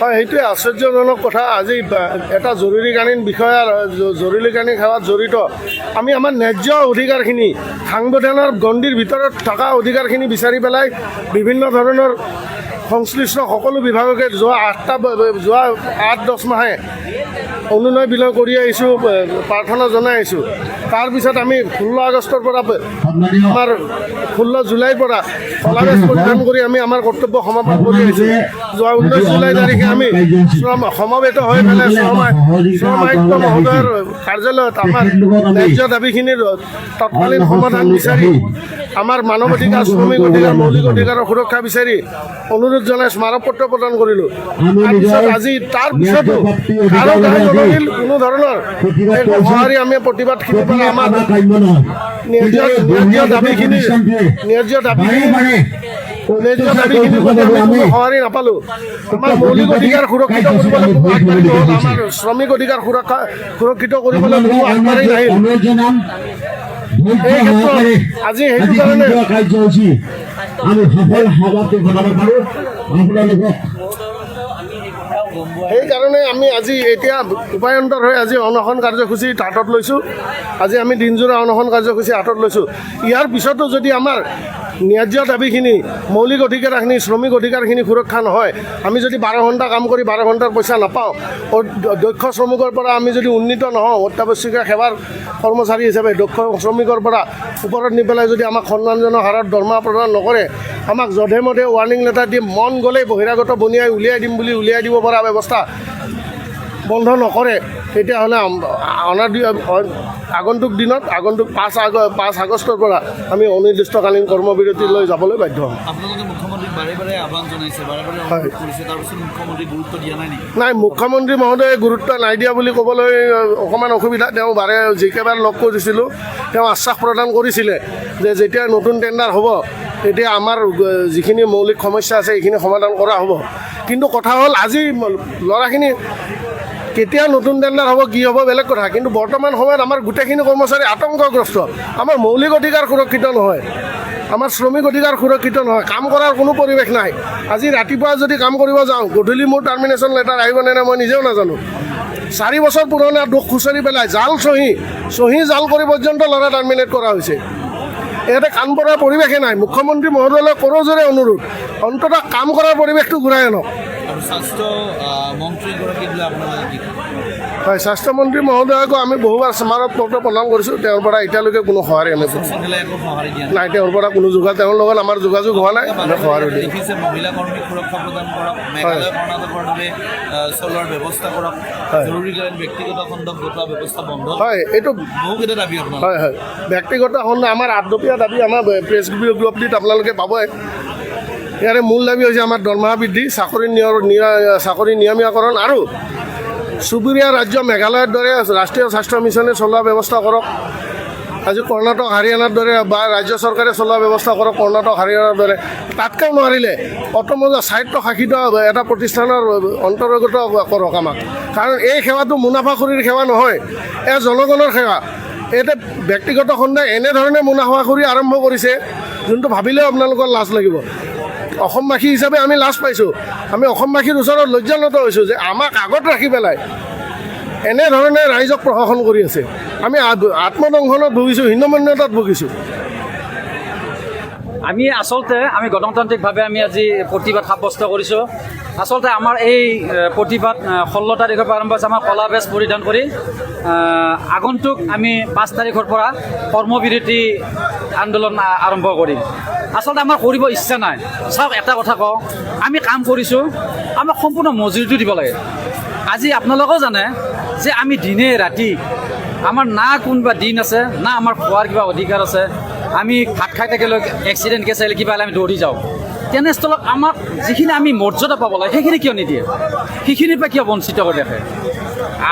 হয়, সেইটোৱে আশ্চৰ্যজনক কথা। আজি এটা জৰুৰীকালীন বিষয়, জৰুৰীকালীন সেৱাত জড়িত আমি আমাৰ ন্যায্য অধিকাৰখিনি সাংবিধানৰ গণ্ডিৰ ভিতৰত থকা অধিকাৰখিনি বিচাৰি পেলাই বিভিন্ন ধৰণৰ সংশ্লিষ্ট সকলো বিভাগকে যোৱা 8-10 মাহে অনুনয় বিনয় কৰি আহিছোঁ, প্ৰাৰ্থনা জনাই আহিছোঁ। তাৰপিছত আমি 16 আগষ্টৰ পৰা আমাৰ 16 জুলাইৰ পৰা কলাবেজ পৰিধান কৰি আমি আমাৰ কৰ্তব্য সমাপন কৰি আহিছোঁ। যোৱা 19 জুলাই তাৰিখে আমি সমবেত হৈ পেলাই শ্ৰম আয়ুক্ত মহোদয়ৰ কাৰ্যালয়ত আমাৰ ন্যায্য দাবীখিনিৰ তৎকালীন সমাধান বিচাৰি, আমাৰ মানৱ অধিকাৰ, শ্ৰমিক অধিকাৰ, মৌলিক অধিকাৰৰ সুৰক্ষা বিচাৰি অনুৰোধ জনাই স্মাৰকপত্ৰ প্ৰদান কৰিলোঁ। তাৰপিছতো কাৰো জনশীল কোনো ধৰণৰ সঁহাৰি আমি প্ৰতিবাদখিনিৰ পৰা আমাৰ ন্যায্য দাবীখিনি সঁহাৰি নাপালোঁ। আমাৰ মৌলিক অধিকাৰ সুৰক্ষিত কৰিবলৈ কোনো আগবাঢ়ি নহ'ল, আমাৰ শ্ৰমিক অধিকাৰ সুৰক্ষিত কৰিবলৈ কোনো আগবাঢ়ি নাহিল। এই ক্ষেত্ৰত আজি সেইটো কাৰণে সেইকাৰণে আমি আজি এতিয়া উপায়ন্তৰ হৈ আজি অনশন কাৰ্যসূচী হাতত লৈছোঁ। আজি আমি দিনজোৰা অনশন কাৰ্যসূচী হাতত লৈছোঁ। ইয়াৰ পিছতো যদি আমাৰ ন্যায্য দাবীখিনি, মৌলিক অধিকাৰখিনি, শ্ৰমিক অধিকাৰখিনি সুৰক্ষা নহয়, আমি যদি 12 ঘণ্টা কাম কৰি 12 ঘণ্টাৰ পইচা নাপাওঁ, দক্ষ শ্ৰমিকৰ পৰা আমি যদি উন্নীত নহওঁ, অত্যাৱশ্যকীয় সেৱাৰ কৰ্মচাৰী হিচাপে দক্ষ শ্ৰমিকৰ পৰা ওপৰত নি পেলাই যদি আমাক সন্মানজনক হাৰত দৰমহা প্ৰদান নকৰে, আমাক যধে মধে ৱাৰ্ণিং লেটাৰ দি মন গ'লেই বহিৰাগত বনিয়াই উলিয়াই দিম বুলি উলিয়াই দিব পৰা ব্যৱস্থা বন্ধ নকৰে, তেতিয়াহ'লে আগন্তুক দিনত 5 আগষ্টৰ পৰা আমি অনিৰ্দিষ্টকালীন কৰ্মবিৰতিলৈ যাবলৈ বাধ্য হ'ম। নাই, মুখ্যমন্ত্ৰী মহোদয়ে গুৰুত্ব নাই দিয়া বুলি ক'বলৈ অকণমান অসুবিধা। তেওঁ যিকেইবাৰ লগ কৰিছিলোঁ তেওঁ আশ্বাস প্ৰদান কৰিছিলে যে যেতিয়া নতুন টেণ্ডাৰ হ'ব তেতিয়া আমাৰ যিখিনি মৌলিক সমস্যা আছে সেইখিনি সমাধান কৰা হ'ব। কিন্তু কথা হ'ল আজি ল'ৰাখিনি কেতিয়া নতুন টেণ্ডাৰ হ'ব, কি হ'ব বেলেগ কথা, কিন্তু বৰ্তমান সময়ত আমাৰ গোটেইখিনি কৰ্মচাৰী আতংকগ্ৰস্ত। আমাৰ মৌলিক অধিকাৰ সুৰক্ষিত নহয়, আমাৰ শ্ৰমিক অধিকাৰ সুৰক্ষিত নহয়, কাম কৰাৰ কোনো পৰিৱেশ নাই। আজি ৰাতিপুৱা যদি কাম কৰিব যাওঁ, গধূলি মোৰ টাৰ্মিনেশ্যন লেটাৰ আহিবনে নাই মই নিজেও নাজানো। 4 বছৰ পুৰণা দুখ খুচৰি পেলাই জাল চহী জাল কৰি পৰ্যন্ত ল'ৰা টাৰ্মিনেট কৰা হৈছে। ইয়াতে কাম কৰাৰ পৰিৱেশে নাই। মুখ্যমন্ত্ৰী মহোদয়লৈ কৰজোৰে অনুৰোধ, অন্ততঃ কাম কৰাৰ পৰিৱেশটো ঘূৰাই আনক। হয়, স্বাস্থ্যমন্ত্ৰী মহোদয়কো আমি বহুবাৰ স্মাৰক পত্ৰ প্ৰদান কৰিছোঁ, তেওঁৰ পৰা এতিয়ালৈকে কোনো সঁহাৰি আমি নাই। তেওঁৰ পৰা কোনো তেওঁৰ লগত আমাৰ যোগাযোগ হোৱা নাই। সঁহাৰি হয়, এইটো হয় হয় ব্যক্তিগত খণ্ড আমাৰ 8দপীয়া দাবী, আমাৰ প্ৰেছ বিজ্ঞপ্তিত আপোনালোকে পাবই। ইয়াৰে মূল দাবী হৈছে আমাৰ দৰমহা বৃদ্ধি, চাকৰি নিয়মীয়াকৰণ আৰু চুবুৰীয়া ৰাজ্য মেঘালয়ৰ দৰে ৰাষ্ট্ৰীয় স্বাস্থ্য মিছনে চলোৱা ব্যৱস্থা কৰক। আজি কৰ্ণাটক, হাৰিয়ানাৰ দৰে বা ৰাজ্য চৰকাৰে চলোৱা ব্যৱস্থা কৰক, কৰ্ণাটক, হাৰিয়ানাৰ দৰে। তাতকৈ নোৱাৰিলে অটমজা স্বায়ত্তশাসিত এটা প্ৰতিষ্ঠানৰ অন্তৰ্গত কৰক আমাক। কাৰণ এই সেৱাটো মুনাফাখুৰীৰ সেৱা নহয়, এয়া জনগণৰ সেৱা। ইয়াতে ব্যক্তিগত খণ্ডই এনেধৰণে মুনাফাখুৰী আৰম্ভ কৰিছে যোনটো ভাবিলেও আপোনালোকৰ লাজ লাগিব। অসমবাসী হিচাপে আমি লাজ পাইছোঁ। আমি অসমবাসীৰ ওচৰত লজ্জানত হৈছোঁ যে আমাক আগত ৰাখি পেলাই এনেধৰণে ৰাইজক প্ৰশাসন কৰি আছে। আমি আত্মদংশনত ভুগিছোঁ, হীনমন্যতাত ভুগিছোঁ। আমি গণতান্ত্ৰিকভাৱে আমি আজি প্ৰতিবাদ সাব্যস্ত কৰিছোঁ। আচলতে আমাৰ এই প্ৰতিবাদ 16 তাৰিখৰ পৰা আৰম্ভ হৈছে। আমাৰ কলা বেজ পৰিধান কৰি আগন্তুক আমি 5 তাৰিখৰ পৰা কৰ্মবিৰতি আন্দোলন আৰম্ভ কৰিম। আচলতে আমাৰ কৰিব ইচ্ছা নাই। চাওক, এটা কথা কওঁ, আমি কাম কৰিছোঁ, আমাক সম্পূৰ্ণ মজুৰিটো দিব লাগে। আজি আপোনালোকেও জানে যে আমি দিনে ৰাতি আমাৰ না কোনোবা দিন আছে, না আমাৰ খোৱাৰ কিবা অধিকাৰ আছে। আমি ভাত খাই থাকিলেও এক্সিডেণ্ট কেছ আহিলে কিবা হ'লে আমি দৌৰি যাওঁ। তেনেস্থলত আমাক যিখিনি আমি মৰ্যাদা পাব লাগে সেইখিনি কিয় নিদিয়ে? সেইখিনিৰ পৰা কিয় বঞ্চিত কৰি ৰাখে?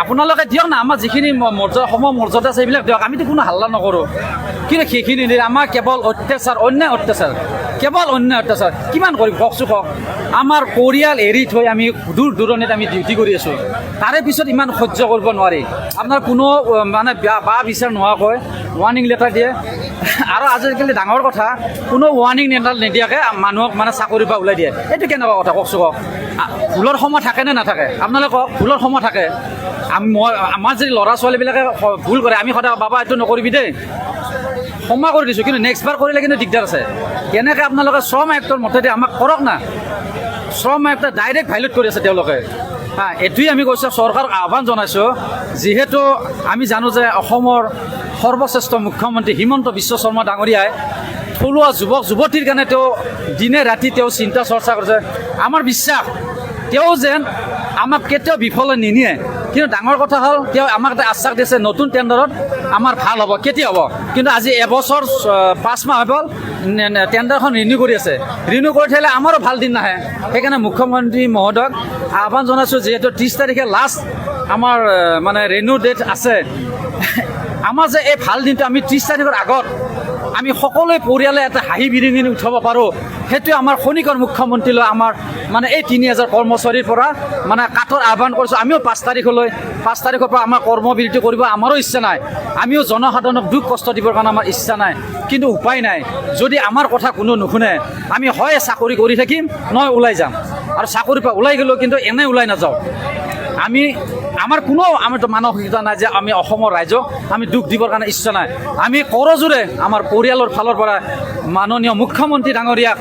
আপোনালোকে দিয়ক না, আমাৰ যিখিনি মৰ্যাদা আছে সেইবিলাক দিয়ক। আমিতো কোনো হাল্লা নকৰোঁ, কিন্তু সেইখিনি নিদিয়ে। আমাৰ কেৱল অত্যাচাৰ, অন্যায় অত্যাচাৰ, কেৱল অন্যায় অত্যাচাৰ। কিমান কৰিম কওকচোন? কওক, আমাৰ পৰিয়াল এৰি থৈ আমি দূৰ দূৰণিত আমি ডিউটি কৰি আছোঁ, তাৰে পিছত ইমান সহ্য কৰিব নোৱাৰি। আপোনাৰ কোনো মানে বা বিচাৰ নোহোৱাকৈ ৱাৰ্ণিং লেটাৰ দিয়ে। আৰু আজিকালি ডাঙৰ কথা কোনো ৱাৰ্ণিং নিদিয়াকৈ মানুহক মানে চাকৰিৰ পৰা ওলাই দিয়ে, এইটো কেনেকুৱা কথা কওকচোন কওক। ভুলৰ সময় থাকে নে নাথাকে? আপোনালোকে কওক, ভুলৰ সময় থাকে। আমাৰ যদি ল'ৰা ছোৱালীবিলাকে ভুল কৰে, আমি সদায় বাবা এইটো নকৰিবি দেই, ক্ষমা কৰি দিছোঁ, কিন্তু নেক্সট বাৰ কৰিলে কিন্তু দিগদাৰ আছে। কেনেকৈ আপোনালোকে শ্ৰম আয়ুক্তৰ মতেদি আমাক কৰক না, শ্ৰম আয়ুক্ত ডাইৰেক্ট ভাইলেট কৰি আছে তেওঁলোকে। এইটোৱেই আমি কৈছোঁ, চৰকাৰক আহ্বান জনাইছোঁ, যিহেতু আমি জানো যে অসমৰ সৰ্বশ্ৰেষ্ঠ মুখ্যমন্ত্ৰী হিমন্ত বিশ্ব শৰ্মা ডাঙৰীয়াই থলুৱা যুৱক যুৱতীৰ কাৰণে তেওঁ দিনে ৰাতি তেওঁ চিন্তা চৰ্চা কৰিছে। আমাৰ বিশ্বাস তেওঁ যেন আমাক কেতিয়াও বিফলে নিনিয়ে। কিন্তু ডাঙৰ কথা হ'ল তেওঁ আমাক এটা আশ্বাস দিছে, নতুন টেণ্ডাৰত আমাৰ ভাল হ'ব। কেতিয়া হ'ব? কিন্তু আজি এবছৰ 5 মাহ হৈ গ'ল টেণ্ডাৰখন ৰিনিউ কৰি আছে। ৰিনিউ কৰি থাকিলে আমাৰো ভাল দিন নাহে। সেইকাৰণে মুখ্যমন্ত্ৰী মহোদয়ক আহ্বান জনাইছোঁ, যিহেতু 30 তাৰিখে লাষ্ট আমাৰ মানে ৰিনিউ ডেট আছে। আমাৰ যে এই ভাল দিনটো আমি 30 তাৰিখৰ আগত আমি সকলোৱে পৰিয়ালে এটা হাঁহি বিৰিঙি উঠাব পাৰোঁ, সেইটোৱে আমাৰ খনিকৰ মুখ্যমন্ত্ৰীলৈ আমাৰ মানে এই 3000 কৰ্মচাৰীৰ পৰা মানে কাঠৰ আহ্বান কৰিছোঁ। আমিও 5 তাৰিখৰ পৰা আমাৰ কৰ্মবিৰতি কৰিব আমাৰো ইচ্ছা নাই। আমিও জনসাধাৰণক দুখ কষ্ট দিবৰ কাৰণে আমাৰ ইচ্ছা নাই, কিন্তু উপায় নাই। যদি আমাৰ কথা কোনো নুশুনে, আমি হয় চাকৰি কৰি থাকিম, নহয় ওলাই যাম। আৰু চাকৰিৰ পৰা ওলাই গ'লেও কিন্তু এনে ওলাই নাযাওঁ। আমাৰ মানসিকতা নাই যে আমি অসমৰ ৰাইজক আমি দুখ দিবৰ কাৰণে ইচ্ছা নাই। আমি কৰজোৰে আমাৰ পৰিয়ালৰ ফালৰ পৰা মাননীয় মুখ্যমন্ত্ৰী ডাঙৰীয়াক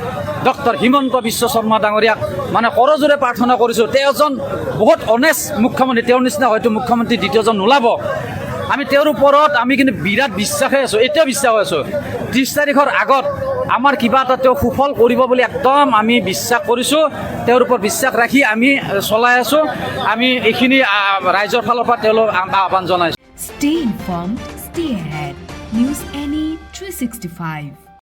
ডক্টৰ হিমন্ত বিশ্ব শৰ্মা ডাঙৰীয়াক মানে কৰজোৰে প্ৰাৰ্থনা কৰিছোঁ, তেওঁ এজন বহুত অনেষ্ট মুখ্যমন্ত্ৰী, তেওঁৰ নিচিনা হয়তো মুখ্যমন্ত্ৰী দ্বিতীয়জন নোলাব। আমি তেওঁৰ ওপৰত আমি কিন্তু বিৰাট বিশ্বাসে আছোঁ, এতিয়াও বিশ্বাস হৈ আছোঁ। 30 তাৰিখৰ আগত আমাৰ কিবা এটা তেওঁ সুফল কৰিব বুলি একদম আমি বিশ্বাস কৰিছোঁ। তেওঁৰ ওপৰত বিশ্বাস ৰাখি আমি চলাই আছোঁ। আমি এইখিনি ৰাইজৰ ফালৰ পৰা তেওঁলোক আহ্বান জনাইছোঁ। Stay informed, stay ahead. News NE 365.